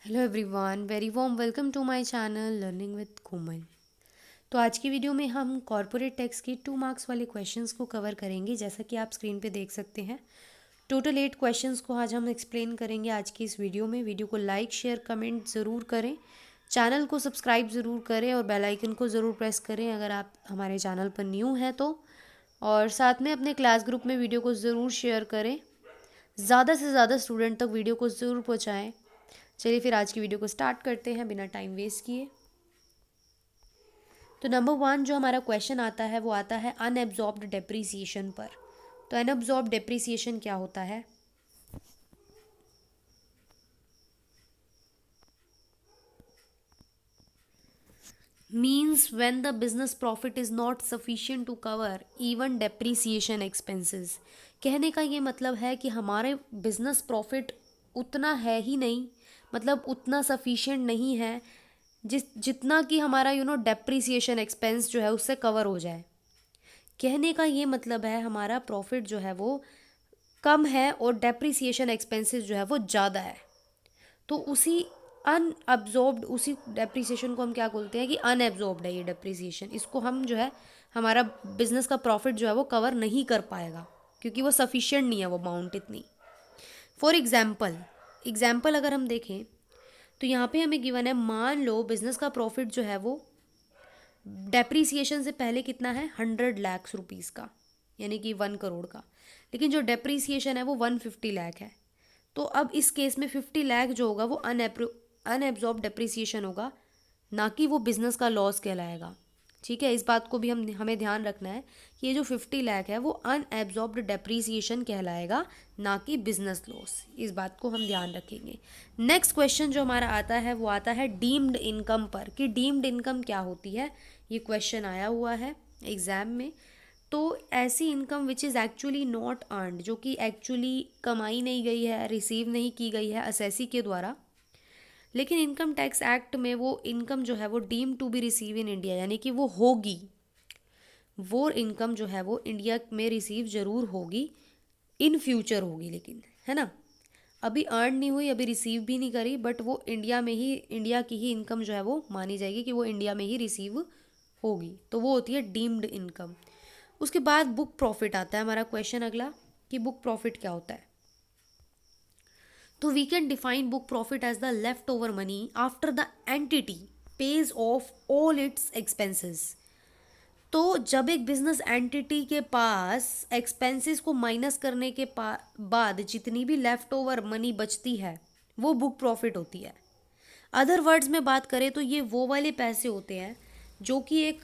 Hello everyone, very warm welcome to my channel learning with Komal. तो आज की video में हम कॉर्पोरेट टैक्स की 2 मार्क्स वाले क्वेश्चंस को कवर करेंगे। जैसा कि आप स्क्रीन पे देख सकते हैं, टोटल 8 क्वेश्चंस को आज हम एक्सप्लेन करेंगे आज की इस वीडियो में। वीडियो को लाइक शेयर कमेंट ज़रूर करें, चैनल को सब्सक्राइब ज़रूर करें और बेल आइकन को ज़रूर प्रेस करें अगर आप हमारे चैनल पर न्यू हैं तो। और साथ में अपने क्लास ग्रुप में वीडियो को ज़रूर शेयर करें, ज़्यादा से ज़्यादा स्टूडेंट तक वीडियो को ज़रूर पहुँचाएँ। चलिए फिर आज की वीडियो को स्टार्ट करते हैं बिना टाइम वेस्ट किए। तो नंबर 1 जो हमारा क्वेश्चन आता है वो आता है अनएब्जॉर्ब्ड डेप्रीसिएशन पर। तो अनएब्जॉर्ब्ड डेप्रीसिएशन क्या होता है? Means when the business profit is not sufficient to cover even depreciation expenses. कहने का ये मतलब है कि हमारे बिजनेस प्रॉफिट उतना है ही नहीं, मतलब उतना सफिशिएंट नहीं है जितना कि हमारा डेप्रीसिएशन एक्सपेंस जो है उससे कवर हो जाए। कहने का ये मतलब है हमारा प्रॉफिट जो है वो कम है और डेप्रीसिएशन एक्सपेंसेस जो है वो ज़्यादा है। तो उसी अनअब्जॉर्ब्ड उसी डेप्रीसिएशन को हम क्या बोलते हैं कि अनएब्जॉर्ब्ड है ये डेप्रीसिएशन। इसको हम जो है हमारा बिजनेस का प्रॉफिट जो है वो कवर नहीं कर पाएगा क्योंकि वो सफिशिएंट नहीं है वो अमाउंट इतनी। फॉर एग्जाम्पल अगर हम देखें तो यहाँ पे हमें गिवन है, मान लो बिजनेस का प्रॉफिट जो है वो डेप्रीसिएशन से पहले कितना है, 100 लाख रुपीज़ का, यानी कि 1 करोड़ का। लेकिन जो डेप्रीसिएशन है वो 150 लाख है। तो अब इस केस में 50 लाख जो होगा वो अनएब्जॉर्ब डेप्रीसिएशन होगा, ना कि वो बिजनेस का लॉस कहलाएगा। ठीक है, इस बात को भी हमें ध्यान रखना है कि ये जो 50 लाख है वो अनएब्जॉर्ब्ड डेप्रीसिएशन कहलाएगा, ना कि बिजनेस लॉस। इस बात को हम ध्यान रखेंगे। नेक्स्ट क्वेश्चन जो हमारा आता है वो आता है डीम्ड इनकम पर, कि डीम्ड इनकम क्या होती है। ये क्वेश्चन आया हुआ है एग्जाम में। तो ऐसी income which is actually not earned, जो कि एक्चुअली कमाई नहीं गई है, रिसीव नहीं की गई है असेसी के द्वारा, लेकिन इनकम टैक्स एक्ट में वो इनकम जो है वो deem to be receive in India, यानी कि वो होगी, वो इनकम जो है वो इंडिया में रिसीव जरूर होगी, इन फ्यूचर होगी, लेकिन है ना, अभी अर्न नहीं हुई, अभी रिसीव भी नहीं करी, बट वो इंडिया की ही इनकम जो है वो मानी जाएगी कि वो इंडिया में ही रिसीव होगी। तो वो होती है डीम्ड इनकम। उसके बाद बुक प्रॉफिट आता है हमारा क्वेश्चन अगला, कि बुक प्रॉफिट क्या होता है। तो we can define book profit as the left over money after the entity pays of all its expenses. तो जब एक बिजनेस एंटिटी के पास एक्सपेंसेस को माइनस करने के बाद जितनी भी लेफ्ट ओवर मनी बचती है वो बुक प्रॉफिट होती है। अदर वर्ड्स में बात करें तो ये वो वाले पैसे होते हैं जो कि एक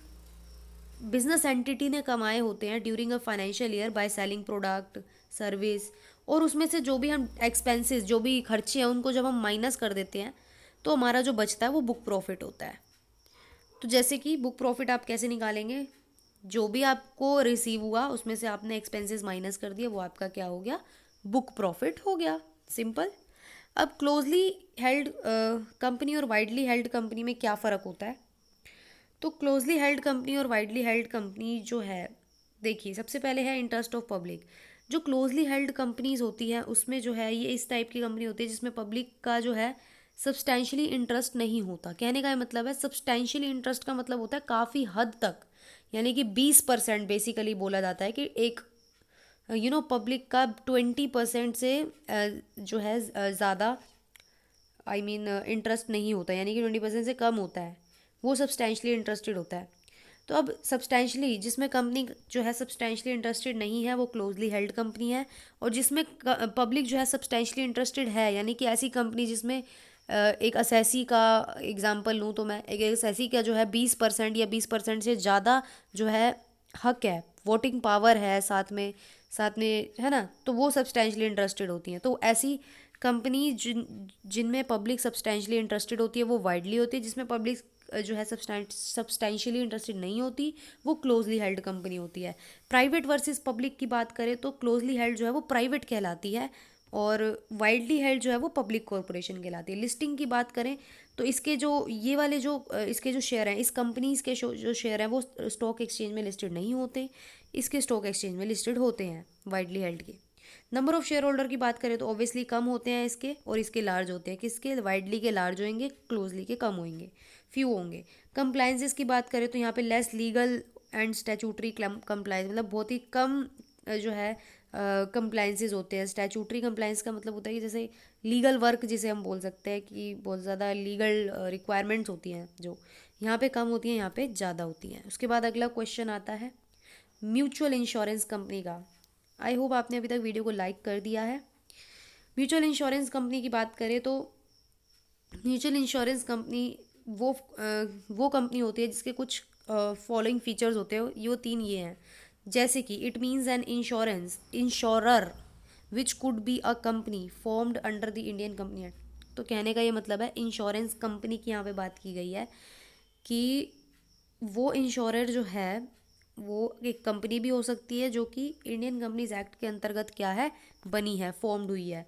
बिजनेस एंटिटी ने कमाए होते हैं during a financial year by selling product service, और उसमें से जो भी हम एक्सपेंसेस, जो भी खर्चे हैं, उनको जब हम माइनस कर देते हैं तो हमारा जो बचता है वो बुक प्रॉफिट होता है। तो जैसे कि बुक प्रॉफिट आप कैसे निकालेंगे, जो भी आपको रिसीव हुआ उसमें से आपने एक्सपेंसेस माइनस कर दिया, वो आपका क्या हो गया, बुक प्रॉफिट हो गया, सिंपल। अब क्लोजली हेल्ड कंपनी और वाइडली हेल्ड कंपनी में क्या फ़र्क होता है। तो क्लोजली हेल्ड कंपनी और वाइडली हेल्ड कंपनी जो है, देखिए सबसे पहले है इंटरेस्ट ऑफ पब्लिक। जो क्लोजली हेल्ड कंपनीज होती हैं उसमें जो है ये इस टाइप की कंपनी होती है जिसमें पब्लिक का जो है सब्सटैंशियली इंटरेस्ट नहीं होता। कहने का मतलब है सब्सटैंशियली इंटरेस्ट का मतलब होता है काफ़ी हद तक, यानी कि 20% बेसिकली बोला जाता है कि एक पब्लिक का 20% से जो है ज़्यादा इंटरेस्ट नहीं होता, यानी कि 20% से कम होता है, वो सब्सटैंशली इंटरेस्टेड होता है। तो अब सब्सटैंशली जिसमें कंपनी जो है सब्सटैंशली इंटरेस्टेड नहीं है वो क्लोजली हेल्ड कंपनी है, और जिसमें पब्लिक जो है सब्सटैंशली इंटरेस्टेड है, यानी कि ऐसी कंपनी जिसमें एक असेसी का एग्जांपल लूँ तो मैं एक असेसी का जो है 20% या 20% से ज़्यादा जो है हक है, वोटिंग पावर है साथ में है ना, तो वो सब्सटैंशली इंटरेस्टेड होती हैं। तो ऐसी कंपनी जिनमें पब्लिक सब्सटैंशली इंटरेस्टेड होती है वो वाइडली होती है, जिसमें पब्लिक जो है सब्सटैंशियली इंटरेस्टेड नहीं होती वो क्लोजली हेल्ड कंपनी होती है। प्राइवेट वर्सेस पब्लिक की बात करें तो क्लोजली हेल्ड जो है वो प्राइवेट कहलाती है और वाइडली हेल्ड जो है वो पब्लिक कॉरपोरेशन कहलाती है। लिस्टिंग की बात करें तो इसके जो ये वाले जो इसके जो शेयर हैं, इस कंपनीज के जो शेयर हैं वो स्टॉक एक्सचेंज में लिस्टेड नहीं होते, इसके स्टॉक एक्सचेंज में लिस्टेड होते हैं वाइडली हेल्ड के। नंबर ऑफ शेयर होल्डर की बात करें तो ऑब्वियसली कम होते हैं इसके, और इसके लार्ज होते हैं। किसके? वाइडली के लार्ज होंगे, क्लोजली के कम होंगे, फ्यू होंगे। कंप्लाइंसेस की बात करें तो यहाँ पे less legal and statutory compliance, मतलब बहुत ही कम जो है कंप्लाइंसेस होते हैं। स्टैचूटरी कंप्लाइंस का मतलब होता है कि जैसे लीगल वर्क जिसे हम बोल सकते हैं कि बहुत ज़्यादा लीगल रिक्वायरमेंट्स होती हैं, जो यहाँ पे कम होती हैं, यहाँ पे ज़्यादा होती हैं। उसके बाद अगला क्वेश्चन आता है म्यूचुअल इंश्योरेंस कंपनी का। आई होप आपने अभी तक वीडियो को लाइक कर दिया है। म्यूचुअल इंश्योरेंस कंपनी की बात करें तो म्यूचुअल इंश्योरेंस कंपनी वो कंपनी होती है जिसके कुछ फॉलोइंग फीचर्स होते हैं। ये तीन ये हैं, जैसे कि it means an insurer which could be a company formed under the Indian company act. तो कहने का ये मतलब है, इंश्योरेंस कंपनी की यहाँ पे बात की गई है कि वो इंश्योरर जो है वो एक कंपनी भी हो सकती है जो कि इंडियन कंपनीज एक्ट के अंतर्गत क्या है, बनी है, फॉर्म्ड हुई है।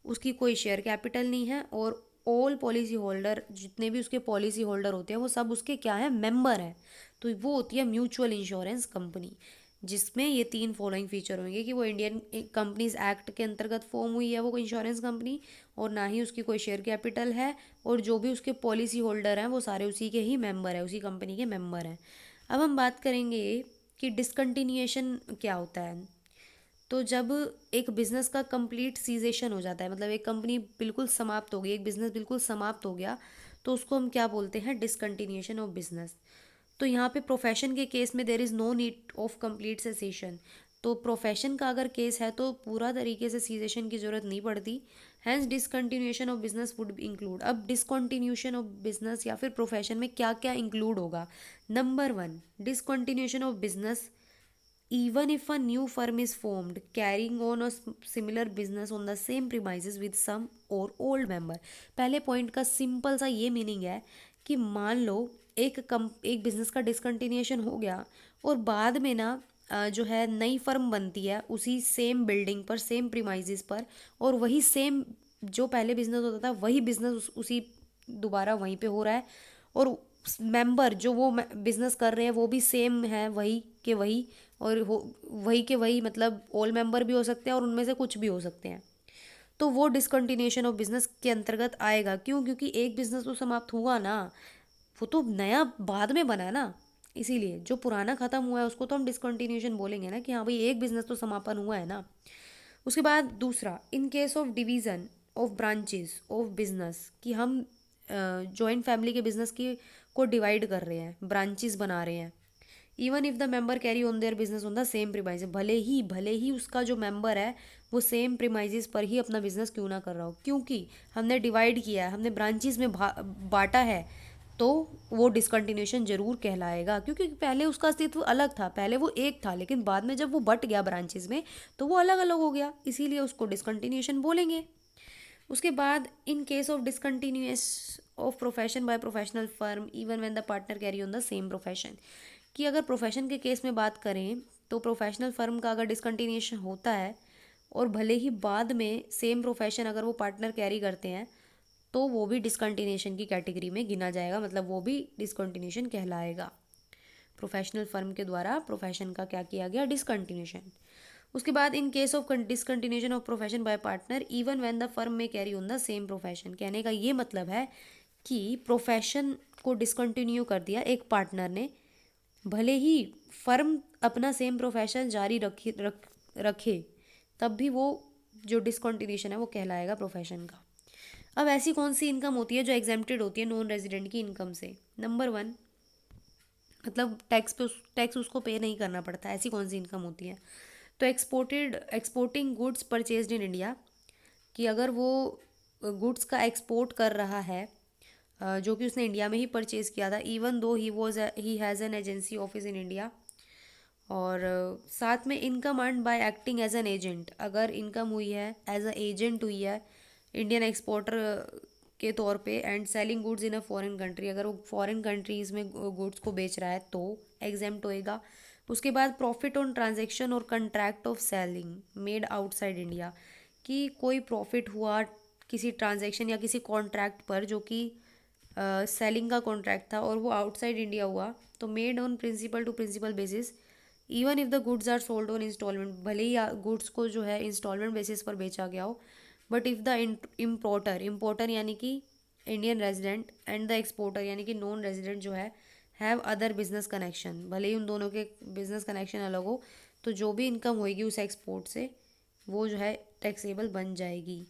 उसकी कोई शेयर कैपिटल नहीं है, और ऑल पॉलिसी होल्डर, जितने भी उसके पॉलिसी होल्डर होते हैं वो सब उसके क्या है, मेंबर हैं। तो वो होती है म्यूचुअल इंश्योरेंस कंपनी, जिसमें ये तीन फॉलोइंग फीचर होंगे कि वो इंडियन कंपनीज एक्ट के अंतर्गत फॉर्म हुई है वो इंश्योरेंस कंपनी, और ना ही उसकी कोई शेयर कैपिटल है, और जो भी उसके पॉलिसी होल्डर हैं वो सारे उसी के ही मेंबर हैं, उसी कंपनी के मेंबर हैं। अब हम बात करेंगे कि डिसकंटिन्यूएशन क्या होता है। तो जब एक बिज़नेस का कंप्लीट सीजेशन हो जाता है, मतलब एक कंपनी बिल्कुल समाप्त हो गई, एक बिज़नेस बिल्कुल समाप्त हो गया, तो उसको हम क्या बोलते हैं, डिसकंटिन्यूएशन ऑफ बिजनेस। तो यहाँ पे प्रोफेशन के केस में there is no need of complete cessation. तो प्रोफेशन का अगर केस है तो पूरा तरीके से सीजेशन की ज़रूरत नहीं पड़ती। Hence discontinuation of business would include. अब डिसकंटिन्यूएशन ऑफ बिजनेस या फिर प्रोफेशन में क्या क्या इंक्लूड होगा। Number 1, discontinuation of business even if a new firm is formed carrying on a similar business on the same premises with some or old member। पहले point का simple सा ये मीनिंग है कि मान लो एक बिजनेस का डिसकंटिन्यूएशन हो गया, और बाद में ना जो है नई फर्म बनती है उसी सेम बिल्डिंग पर, सेम प्रीमाइजेस पर, और वही सेम जो पहले बिजनेस होता था वही बिजनेस उसी दोबारा वहीं पे हो रहा है, और मेंबर जो वो बिजनेस कर रहे हैं वो भी सेम है, वही के वही, और वही के वही, मतलब ऑल मेंबर भी हो सकते हैं और उनमें से कुछ भी हो सकते हैं। तो वो डिसकंटिन्यूएशन ऑफ बिजनेस के अंतर्गत आएगा। क्यों? क्योंकि एक बिजनेस तो समाप्त हुआ ना, वो तो नया बाद में बना है ना, इसीलिए जो पुराना खत्म हुआ है उसको तो हम डिसकंटिन्यूएशन बोलेंगे ना, कि हाँ भाई एक बिजनेस तो समापन हुआ है ना। उसके बाद दूसरा, इन case of division of branches of business, कि हम जॉइंट फैमिली के बिजनेस की को डिवाइड कर रहे हैं, ब्रांचेस बना रहे हैं। Even if the member carry on their business on the same premises, भले ही उसका जो मेंबर है वो सेम प्रीमाइजेस पर ही अपना बिजनेस क्यों ना कर रहा हो, क्योंकि हमने डिवाइड किया है, हमने ब्रांचेस में बांटा है, तो वो डिसकंटिन्यूएशन जरूर कहलाएगा। क्योंकि पहले उसका अस्तित्व अलग था, पहले वो एक था, लेकिन बाद में जब वो बट गया ब्रांचेस में तो वो अलग अलग हो गया, इसीलिए उसको डिसकंटिन्यूएशन बोलेंगे। उसके बाद, in case of discontinuance of profession by professional firm even when the partner carry on the same profession, कि अगर प्रोफेशन के केस में बात करें तो प्रोफेशनल फर्म का अगर डिसकंटिन्यूएशन होता है, और भले ही बाद में सेम प्रोफेशन अगर वो पार्टनर कैरी करते हैं, तो वो भी डिसकंटिन्यूएशन की कैटेगरी में गिना जाएगा, मतलब वो भी डिसकंटिन्यूएशन कहलाएगा। प्रोफेशनल फर्म के द्वारा प्रोफेशन का क्या किया गया, डिसकंटिन्यूएशन। उसके बाद, in case of discontinuation of profession by partner even when the firm में carry on the same profession, कहने का ये मतलब है कि प्रोफेशन को डिसकंटिन्यू कर दिया एक पार्टनर ने, भले ही फर्म अपना सेम प्रोफेशन जारी रखे, तब भी वो जो डिसकंटिन्यूएशन है वो कहलाएगा प्रोफेशन का। अब ऐसी कौन सी इनकम होती है जो एग्जेम्प्टेड होती है नॉन रेजिडेंट की इनकम से। नंबर 1, मतलब टैक्स उसको पे नहीं करना पड़ता, ऐसी कौन सी इनकम होती है। तो exporting goods purchased in India, कि अगर वो गुड्स का एक्सपोर्ट कर रहा है जो कि उसने इंडिया में ही परचेज़ किया था, even though he has an agency office in India. और साथ में income earn by acting as an agent, अगर इनकम हुई है एज अ एजेंट हुई है इंडियन एक्सपोर्टर के तौर पे, and selling goods in a foreign country, अगर वो फॉरेन कंट्रीज़ में गुड्स को बेच रहा है तो एग्जेम्प्ट होएगा। उसके बाद, प्रॉफिट ऑन ट्रांजैक्शन और contract of selling made outside India, कि कोई प्रॉफिट हुआ किसी ट्रांजैक्शन या किसी कॉन्ट्रैक्ट पर जो कि सेलिंग का कॉन्ट्रैक्ट था और वो आउटसाइड इंडिया हुआ, तो made on principal to principal basis, even if the goods are sold on instalment, भले ही गुड्स को जो है इंस्टॉलमेंट बेसिस पर बेचा गया हो, बट इफ़ द इम्पोर्टर यानी कि Indian resident and the exporter यानी कि नॉन रेजिडेंट जो है हैव अदर बिजनेस कनेक्शन, भले ही उन दोनों के बिजनेस कनेक्शन अलग हो, तो जो भी इनकम होएगी उस एक्सपोर्ट से वो जो है टैक्सेबल बन जाएगी।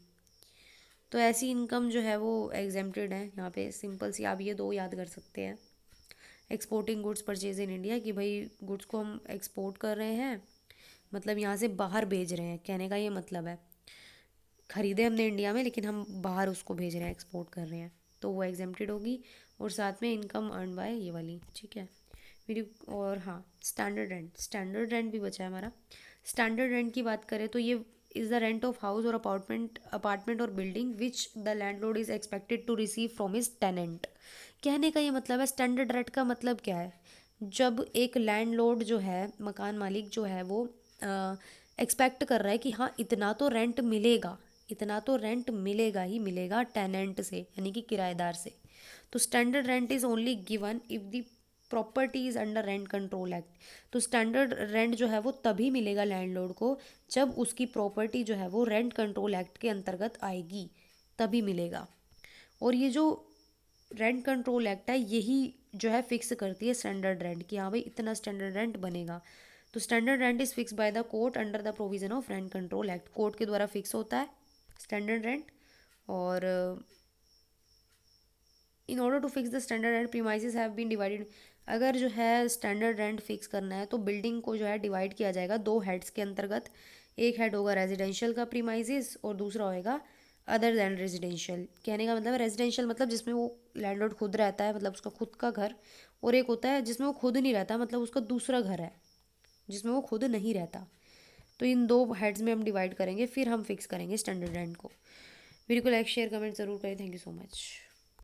तो ऐसी इनकम जो है वो एग्जेम्प्टेड है यहाँ पे। सिंपल सी आप ये दो याद कर सकते हैं, exporting goods purchase in India, कि भाई गुड्स को हम एक्सपोर्ट कर रहे हैं, मतलब यहाँ से बाहर भेज रहे हैं, कहने का ये मतलब है खरीदे हमने इंडिया में लेकिन हम बाहर उसको भेज रहे हैं, एक्सपोर्ट कर रहे हैं, तो वो एग्जेम्प्टेड होगी। और साथ में इनकम अर्न बाय ये वाली, ठीक है मेरी। और हाँ, स्टैंडर्ड रेंट भी बचा है हमारा। स्टैंडर्ड रेंट की बात करें तो ये is the rent of house और अपार्टमेंट और building which the landlord is expected to receive from his tenant. कहने का ये मतलब है, स्टैंडर्ड रेंट का मतलब क्या है, जब एक लैंडलॉर्ड जो है, मकान मालिक जो है वो एक्सपेक्ट कर रहा है कि हाँ इतना तो रेंट मिलेगा, इतना तो रेंट मिलेगा ही मिलेगा टेनेंट से यानी कि किराएदार से। तो standard rent is only given if the property is under rent control act. तो स्टैंडर्ड रेंट जो है वो तभी मिलेगा लैंडलॉर्ड को जब उसकी प्रॉपर्टी जो है वो रेंट कंट्रोल एक्ट के अंतर्गत आएगी, तभी मिलेगा। और ये जो रेंट कंट्रोल एक्ट है यही जो है फिक्स करती है स्टैंडर्ड रेंट, कि हाँ भाई इतना स्टैंडर्ड रेंट बनेगा। तो standard rent is fix by the court under the provision of rent control act, court के द्वारा फिक्स होता है स्टैंडर्ड रेंट। और in order to fix the standard rent premises have been divided. अगर जो है स्टैंडर्ड रेंट फिक्स करना है तो बिल्डिंग को जो है डिवाइड किया जाएगा दो हेड्स के अंतर्गत। एक हेड होगा रेजिडेंशियल का प्रीमाइसेस और दूसरा होएगा अदर दैन रेजिडेंशियल। कहने का मतलब है रेजिडेंशियल मतलब जिसमें वो लैंडलॉर्ड खुद रहता है, मतलब उसका खुद का घर, और एक होता है जिसमें वो खुद नहीं रहता, मतलब उसका दूसरा घर है जिसमें वो खुद नहीं रहता। तो इन दो हेड्स में हम डिवाइड करेंगे, फिर हम फिक्स करेंगे स्टैंडर्ड रेंट को। वीडियो को लाइक शेयर कमेंट जरूर करें। Thank you so much.